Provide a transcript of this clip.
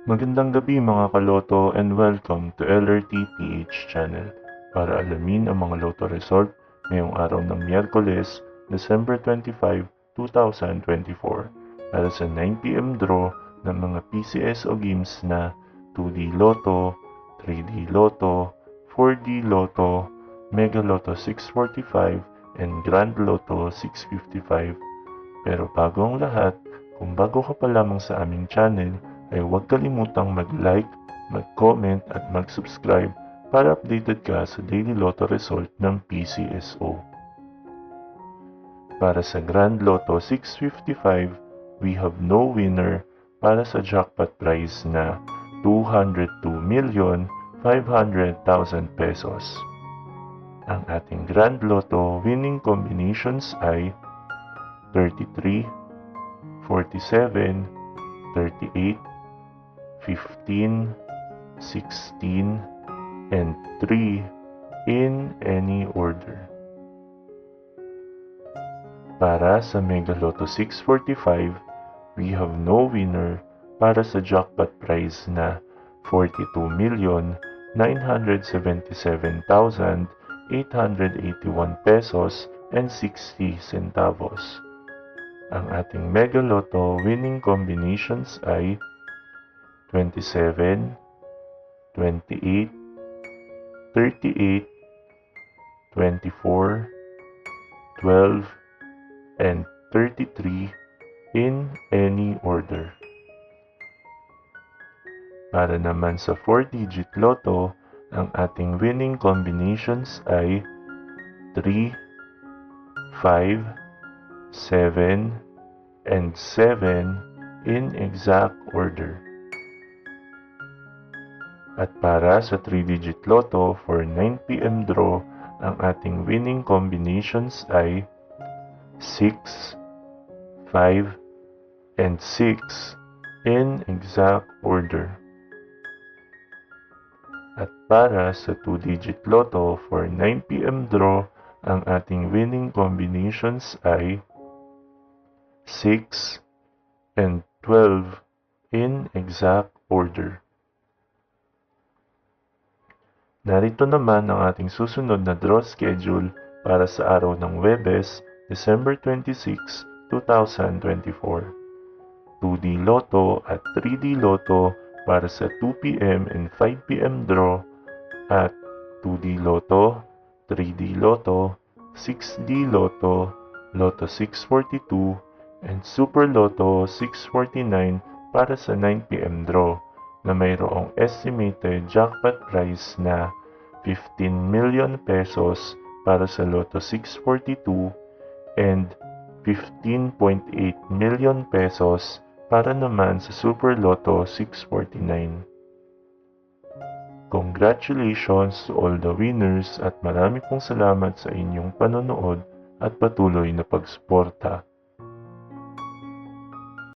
Magandang gabi mga kaloto and welcome to LRT PH channel para alamin ang mga loto result ngayong araw ng Miyerkules, December 25, 2024 para sa 9pm draw ng mga PCSO games na 2D Lotto, 3D Lotto, 4D Lotto, Mega Lotto 645 and Grand Lotto 655. Pero bago ang lahat, kung bago ka pa lamang sa aming channel, ay huwag kalimutang mag-like, mag-comment at mag-subscribe para updated ka sa daily lotto result ng PCSO. Para sa Grand Lotto 655, we have no winner para sa jackpot prize na 202,500,000 pesos. Ang ating Grand Lotto winning combinations ay 33, 47, 38, 15, 16, and 3 in any order. Para sa Mega Lotto 645, we have no winner para sa jackpot prize na 42,977,881 pesos and 60 centavos. Ang ating Mega Lotto winning combinations ay 27, 28, 38, 24, 12, and 33 in any order. Para naman sa 4-digit Lotto, ang ating winning combinations ay 3, 5, 7, and 7 in exact order. At para sa 3-digit Lotto for 9pm draw, ang ating winning combinations ay 6, 5, and 6 in exact order. At para sa 2-digit Lotto for 9pm draw, ang ating winning combinations ay 6 and 12 in exact order. Narito naman ang ating susunod na draw schedule para sa araw ng Huwebes, December 26, 2024. 2D Lotto at 3D Lotto para sa 2pm and 5pm draw at 2D Lotto, 3D Lotto, 6D Lotto, Lotto 642, and Super Lotto 649 para sa 9pm draw na mayroong estimated jackpot prize na 15 million pesos para sa Lotto 642 and 15.8 million pesos para naman sa Super Lotto 649. Congratulations to all the winners at marami pong salamat sa inyong panonood at patuloy na pagsuporta.